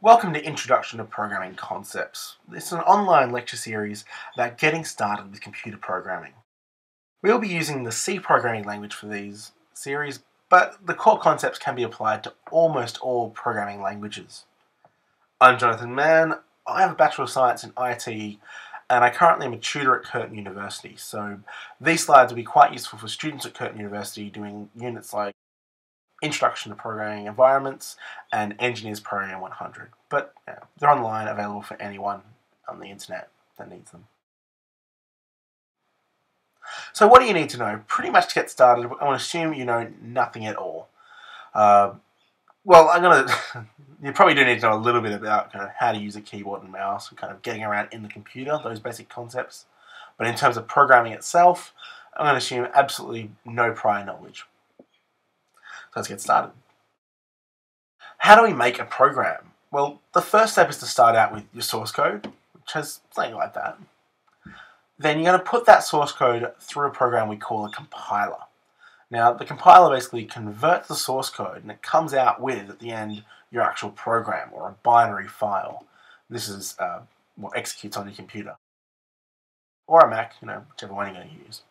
Welcome to Introduction to Programming Concepts. This is an online lecture series about getting started with computer programming. We'll be using the C programming language for these series, but the core concepts can be applied to almost all programming languages. I'm Jonathan Mann. I have a Bachelor of Science in IT, and I currently am a tutor at Curtin University, so these slides will be quite useful for students at Curtin University doing units like Introduction to Programming Environments and Engineers Program 100. But they're online, available for anyone on the internet that needs them. So what do you need to know? Pretty much to get started, I want to assume you know nothing at all. You probably do need to know a little bit about kind of how to use a keyboard and mouse and kind of getting around in the computer, those basic concepts. But in terms of programming itself, I'm going to assume absolutely no prior knowledge. So let's get started. How do we make a program? Well, the first step is to start out with your source code, which has something like that. Then you're going to put that source code through a program we call a compiler. Now, the compiler basically converts the source code and it comes out with, at the end, your actual program or a binary file. This is what executes on your computer. Or a Mac, whichever one you're going to use.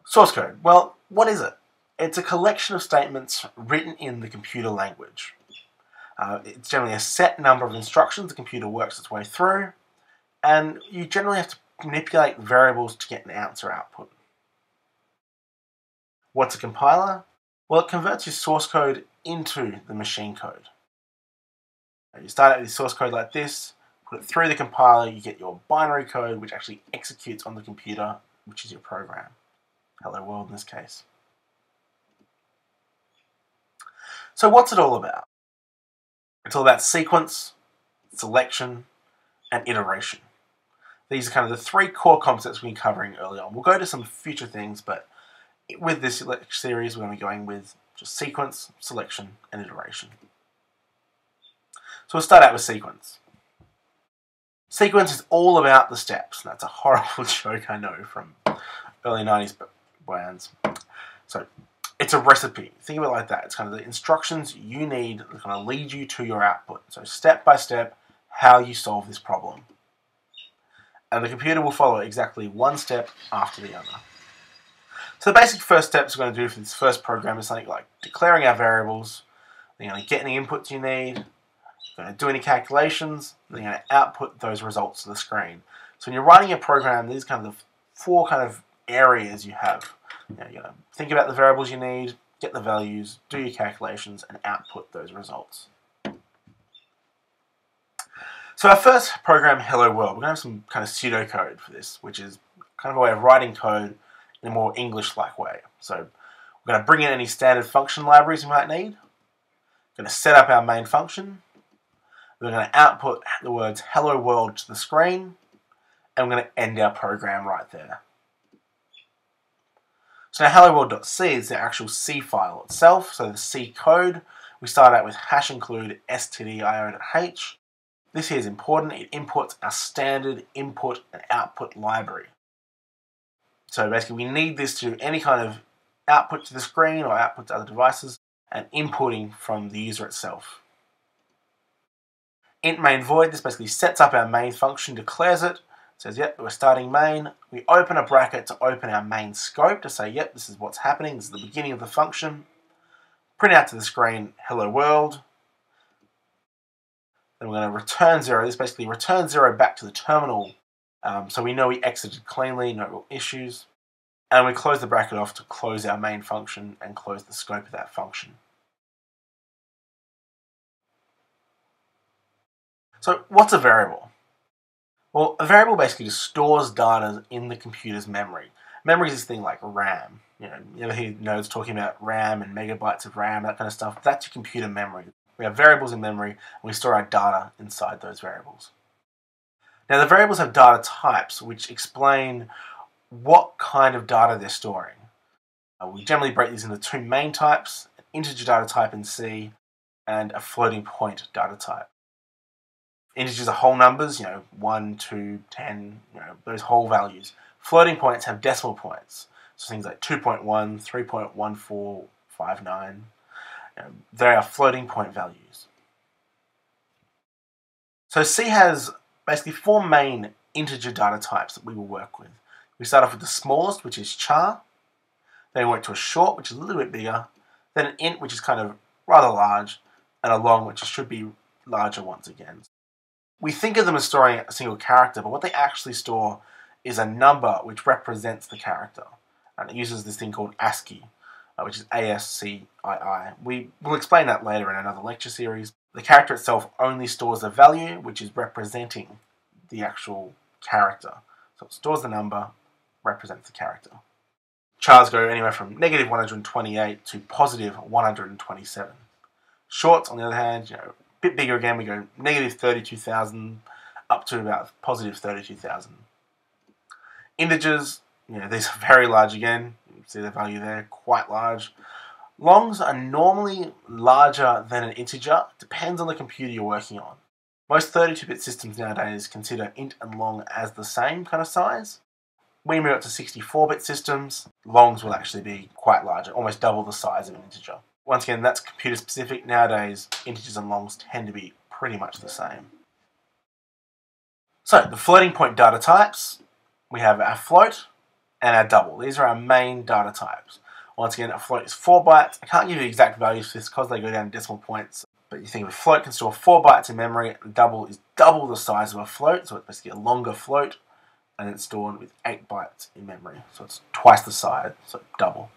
Source code. Well, what is it? It's a collection of statements written in the computer language. It's generally a set number of instructions the computer works its way through, and you generally have to manipulate variables to get an answer output. What's a compiler? Well, it converts your source code into the machine code. You start out with your source code like this, put it through the compiler, you get your binary code, which actually executes on the computer, which is your program. Hello world in this case. So what's it all about? It's all about sequence, selection, and iteration. These are kind of the three core concepts we've been covering early on. We'll go to some future things, but with this lecture series, we're going to be going with just sequence, selection, and iteration. So we'll start out with sequence. Sequence is all about the steps. That's a horrible joke, I know, from early 90s bands. So it's a recipe. Think of it like that. It's kind of the instructions you need that kind of lead you to your output. So step by step, how you solve this problem. And the computer will follow exactly one step after the other. So the basic first steps we're going to do for this first program is something like declaring our variables. Then you're going to get any inputs you need. You're going to do any calculations. Then you're going to output those results to the screen. So when you're writing a program, these are kind of the four kind of areas you have. You're going to think about the variables you need, get the values, do your calculations, and output those results. So our first program, Hello World, we're going to have some kind of pseudocode for this, which is kind of a way of writing code in a more English-like way. So we're going to bring in any standard function libraries we might need. We're going to set up our main function. We're going to output the words Hello World to the screen, and we're going to end our program right there. So now helloworld.c is the actual C file itself, so the C code. We start out with #include stdio.h. This here is important. It imports our standard input and output library. So basically we need this to do any kind of output to the screen or output to other devices and inputting from the user itself. Int main void, this basically sets up our main function, declares it, says, yep, we're starting main. We open a bracket to open our main scope to say, yep, this is what's happening. This is the beginning of the function. Print out to the screen, hello world. Then we're going to return 0. This basically returns 0 back to the terminal. So we know we exited cleanly, no real issues. And we close the bracket off to close our main function and close the scope of that function. So what's a variable? Well, a variable basically just stores data in the computer's memory. Memory is this thing like RAM. You ever hear nerds talking about RAM and megabytes of RAM, that kind of stuff? That's your computer memory. We have variables in memory, and we store our data inside those variables. Now, the variables have data types, which explain what kind of data they're storing. We generally break these into two main types, an integer data type in C, and a floating point data type. Integers are whole numbers, 1, 2, 10, those whole values. Floating points have decimal points, so things like 2.1, 3.1459. They are floating point values. So C has basically four main integer data types that we will work with. We start off with the smallest, which is char. Then we work to a short, which is a little bit bigger. Then an int, which is kind of rather large. And a long, which should be larger once again. We think of them as storing a single character, but what they actually store is a number which represents the character. And it uses this thing called ASCII, which is ASCII. We will explain that later in another lecture series. The character itself only stores a value which is representing the actual character. So it stores the number, represents the character. Chars go anywhere from negative 128 to positive 127. Shorts, on the other hand, a bit bigger again. We go negative 32,000 up to about positive 32,000. Integers, these are very large again. You can see the value there, quite large. Longs are normally larger than an integer. Depends on the computer you're working on. Most 32-bit systems nowadays consider int and long as the same kind of size. When you move up to 64-bit systems, longs will actually be quite larger, almost double the size of an integer. Once again, that's computer specific. Nowadays, integers and longs tend to be pretty much the same. So, the floating point data types, we have our float and our double. These are our main data types. Once again, a float is 4 bytes. I can't give you exact values for this because they go down in decimal points. But you think of a float can store 4 bytes in memory. A double is double the size of a float, so it's basically a longer float. And it's stored with 8 bytes in memory. So it's twice the size, so double.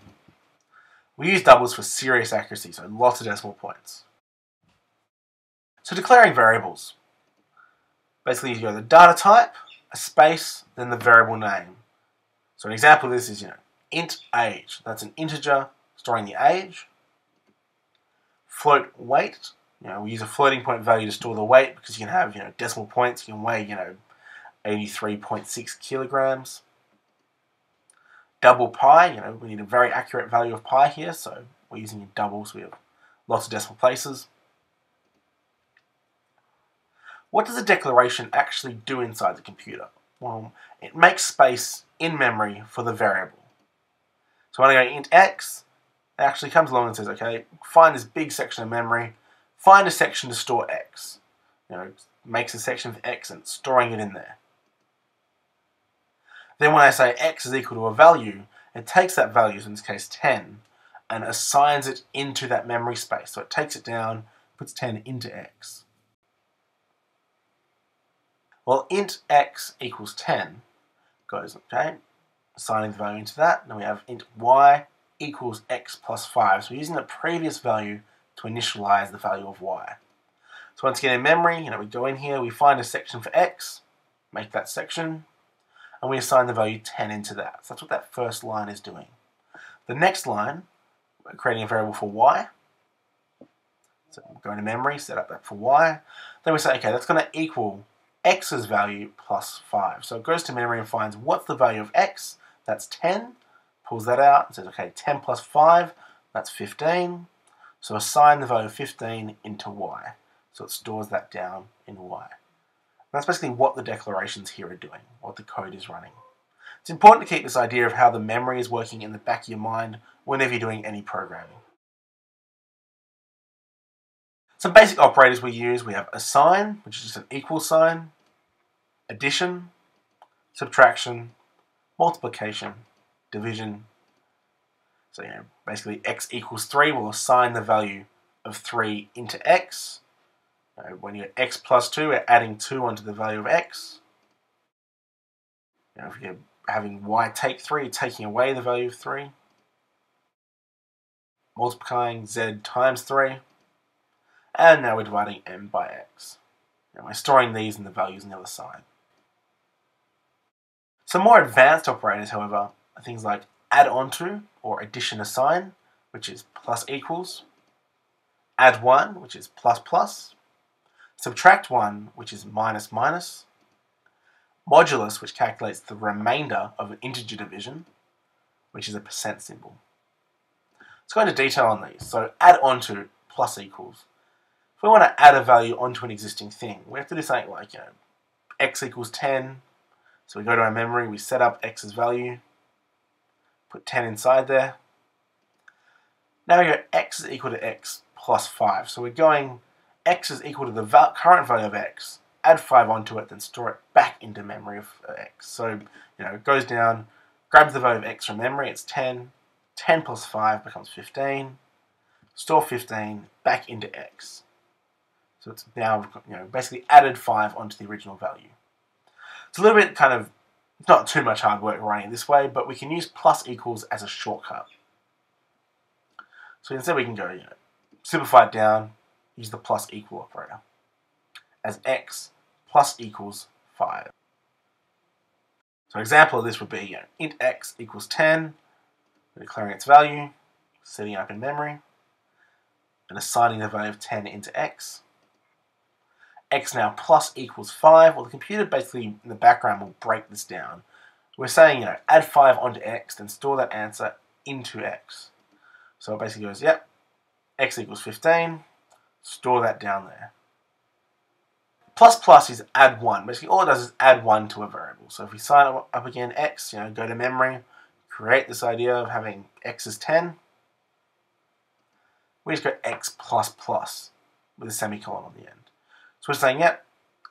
We use doubles for serious accuracy, so lots of decimal points. So declaring variables. Basically, you go the data type, a space, then the variable name. So an example of this is, int age. That's an integer storing the age. Float weight. We use a floating point value to store the weight because you can have, decimal points. You can weigh, 83.6 kilograms. Double pi, we need a very accurate value of pi here, so we're using a double, so we have lots of decimal places. What does a declaration actually do inside the computer? Well, it makes space in memory for the variable. So when I go int x, it actually comes along and says, okay, find this big section of memory, find a section to store x. Makes a section for x and storing it in there. Then when I say x is equal to a value, it takes that value, so in this case 10, and assigns it into that memory space. So it takes it down, puts 10 into x. Well, int x equals 10 goes, okay, assigning the value into that. Then we have int y equals x plus 5. So we're using the previous value to initialize the value of y. So once again in memory, we go in here, we find a section for x, make that section, and we assign the value 10 into that. So that's what that first line is doing. The next line, we're creating a variable for y. So we're going to memory, set up that for y. Then we say, okay, that's going to equal x's value plus 5. So it goes to memory and finds what's the value of x. That's 10. Pulls that out and says, okay, 10 plus 5, that's 15. So assign the value of 15 into y. So it stores that down in y. That's basically what the declarations here are doing, what the code is running. It's important to keep this idea of how the memory is working in the back of your mind whenever you're doing any programming. Some basic operators we use, we have assign, which is just an equal sign, addition, subtraction, multiplication, division. So basically x equals 3 will assign the value of 3 into x. When you're x plus 2, we're adding 2 onto the value of x. If you're having y take 3, you're taking away the value of 3. Multiplying z times 3. And now we're dividing m by x. We're storing these in the values on the other side. Some more advanced operators, however, are things like add onto or addition assign, which is plus equals. Add 1, which is plus plus. Subtract 1, which is minus minus. Modulus, which calculates the remainder of an integer division, which is a percent symbol. Let's go into detail on these. So add onto plus equals. If we want to add a value onto an existing thing, we have to do something like, x equals 10. So we go to our memory, we set up x's value, put 10 inside there. Now we go x is equal to x plus 5. So we're going x is equal to the current value of x, add 5 onto it, then store it back into memory of x. So, it goes down, grabs the value of x from memory, it's 10. 10 plus 5 becomes 15. Store 15 back into x. So it's now, basically added 5 onto the original value. It's a little bit it's not too much hard work writing it this way, but we can use plus equals as a shortcut. So instead we can go, simplify it down, use the plus equal operator as x plus equals 5. So an example of this would be, int x equals 10, we're declaring its value, setting it up in memory, and assigning the value of 10 into x. X now plus equals 5. Well, the computer basically in the background will break this down. We're saying, add 5 onto x, then store that answer into x. So it basically goes, yep, x equals 15, store that down there. Plus plus is add 1. Basically all it does is add 1 to a variable. So if we sign up again, x, go to memory, create this idea of having x is 10, we just go x plus plus with a semicolon on the end. So we're saying, yep,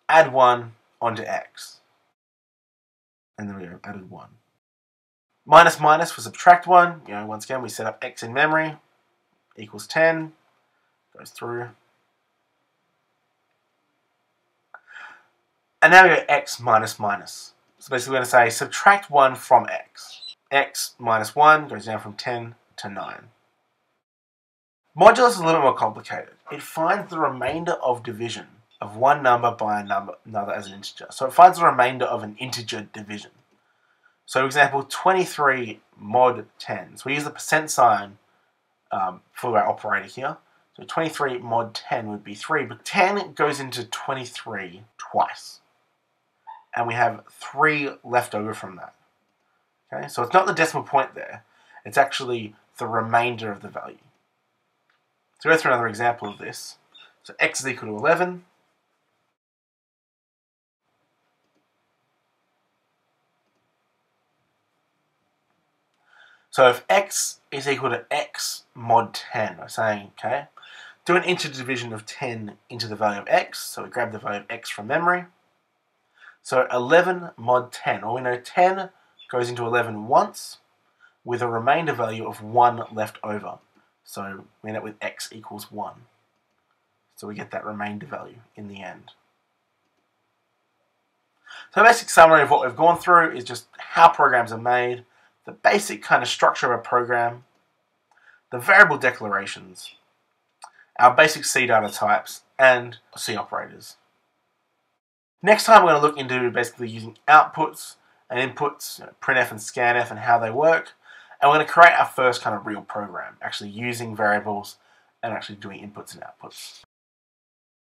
add 1 onto x. And then we go, added 1. Minus minus for subtract 1. Once again, we set up x in memory, equals 10, goes through. And now we go x minus minus. So basically we're going to say subtract 1 from x. X minus 1 goes down from 10 to 9. Modulus is a little more complicated. It finds the remainder of division of one number by another as an integer. So it finds the remainder of an integer division. So for example, 23 mod 10. So we use the percent sign for our operator here. So 23 mod 10 would be 3, but 10 goes into 23 twice. And we have 3 left over from that. Okay, so it's not the decimal point there. It's actually the remainder of the value. So go through another example of this. So x is equal to 11. So if x is equal to x mod 10, we're saying, okay, do an integer division of 10 into the value of x. So we grab the value of x from memory. So 11 mod 10. Well, we know 10 goes into 11 once with a remainder value of 1 left over. So we end up with x equals 1. So we get that remainder value in the end. So the basic summary of what we've gone through is just how programs are made, the basic kind of structure of a program, the variable declarations, our basic C data types, and C operators. Next time we're going to look into basically using outputs and inputs, printf and scanf and how they work, and we're going to create our first kind of real program, actually using variables and actually doing inputs and outputs.